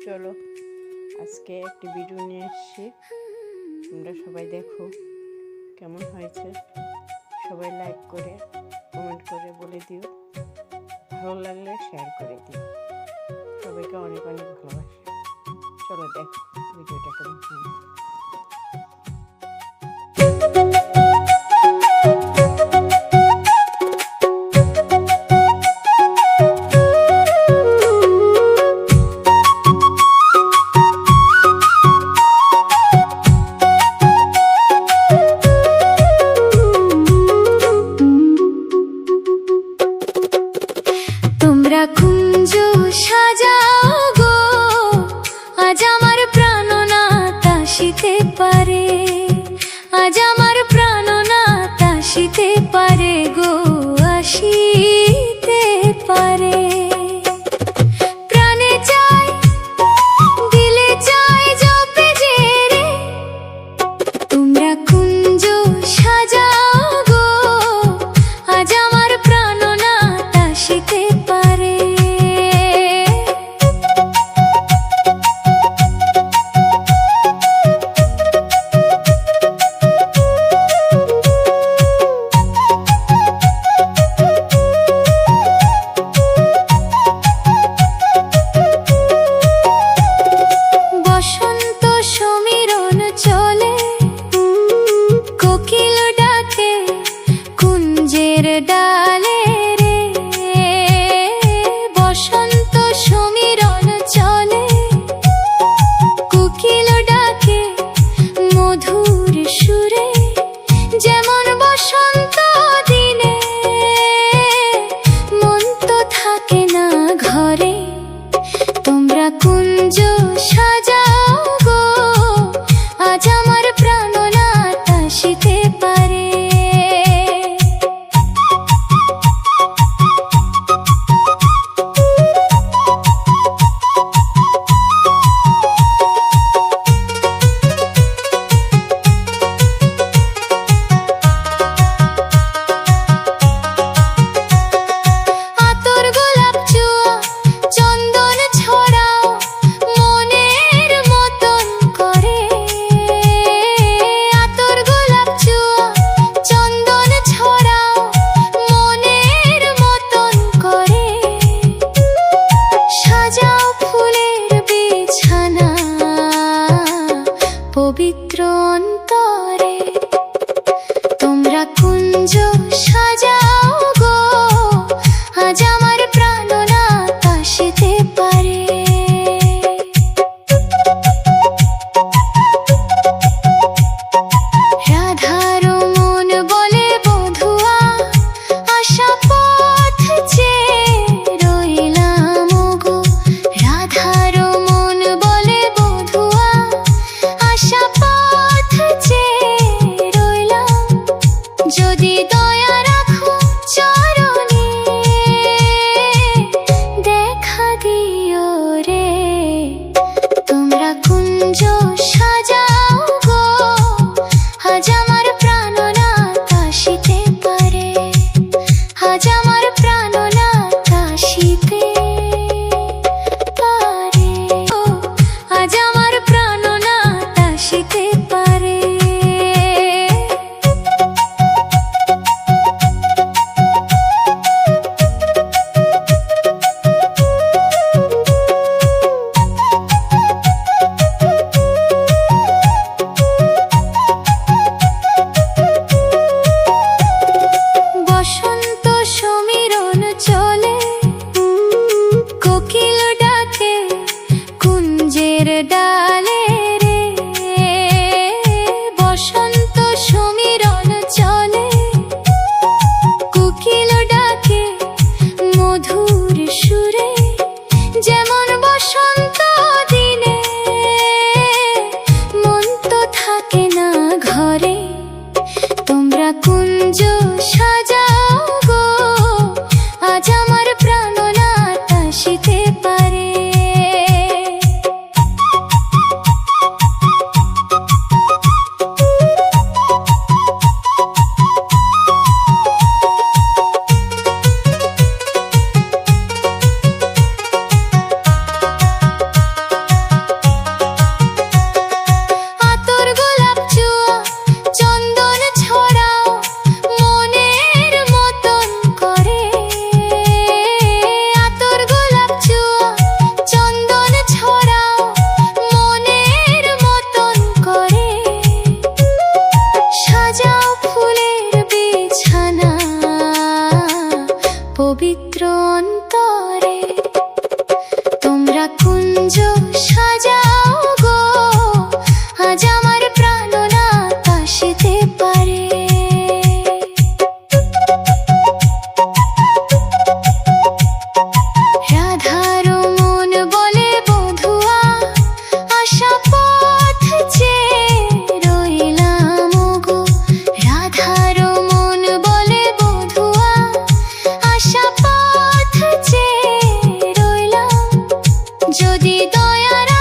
চলো আজকে একটি ভিডিও নিয়ে এসেছি, তোমরা সবাই দেখো কেমন হয়েছে। সবাই লাইক করে কমেন্ট করে বলে দিও, ভালো লাগলে শেয়ার করে দিও। সবাইকে অনেক অনেক ভালোবাসা। চলো দেখো ভিডিওটা কেমন হয়েছে। তোমরা কুঞ্জ সাজাও গো, আজ আমার প্রাণ না তাসিতে পারে, আজ আমার প্রাণ না তাসিতে পারে গো, আসিতে পারে। প্রাণে চাই দিলে চাই জপে যে রে, তোমরা কুঞ্জ সাজাও গো, আজ আমার প্রাণ না তাসিতে পারে। বসন্ত সমীরণ চলে, কোকিল ডাকে কুঞ্জের ডালে রে। বসন্ত সমীরণ চলে, কোকিল ডাকে মধুর সুরে, যেমন বসন্ত দিনে মন তো থাকে না ঘরে। তোমরা কুঞ্জ সাজাও গো, আজ আমার প্রাণ না তাসিতে পারে। আতর গোলাপ চুয়া চন্দন ছড়াও মনের মতন করে। আতর গোলাপ চুয়া চন্দন ছড়াও মনের মতন করে। সাজাও ফুলের বিছানা পবিত্র অন্তরে। তোমরা কুঞ্জ সাজাও গো, আজ আমার প্রাণ না তাসিতে পারে। রাধার মন বলে বধুয়া, আশা পথ চেয়ে রইলাম গো। রাধার মন বলে বধুয়া, আশা পথ চেয়ে রইলাম। যদি দয়া রাখো চরণে, দেখা দিও রে। তোমরা কুঞ্জ সাজাও গো, আজ আমার প্রাণ না তাসিতে পারে, আজ আমার প্রাণ না তাসিতে পারে। ও আজ আমার প্রাণ না তাসিতে পারে। বসন্ত সমীরণ চলে, কোকিল ডাকে কুঞ্জের ডালে রে। বসন্ত সমীরণ চলে, কোকিল ডাকে মধুর সুরে, যেমন বসন্ত দিনে মন তো থাকে না ঘরে। তোমরা কুঞ্জ সাজাও গো, আজ আমার প্রাণ না তাসিতে পারে। যে দয়ার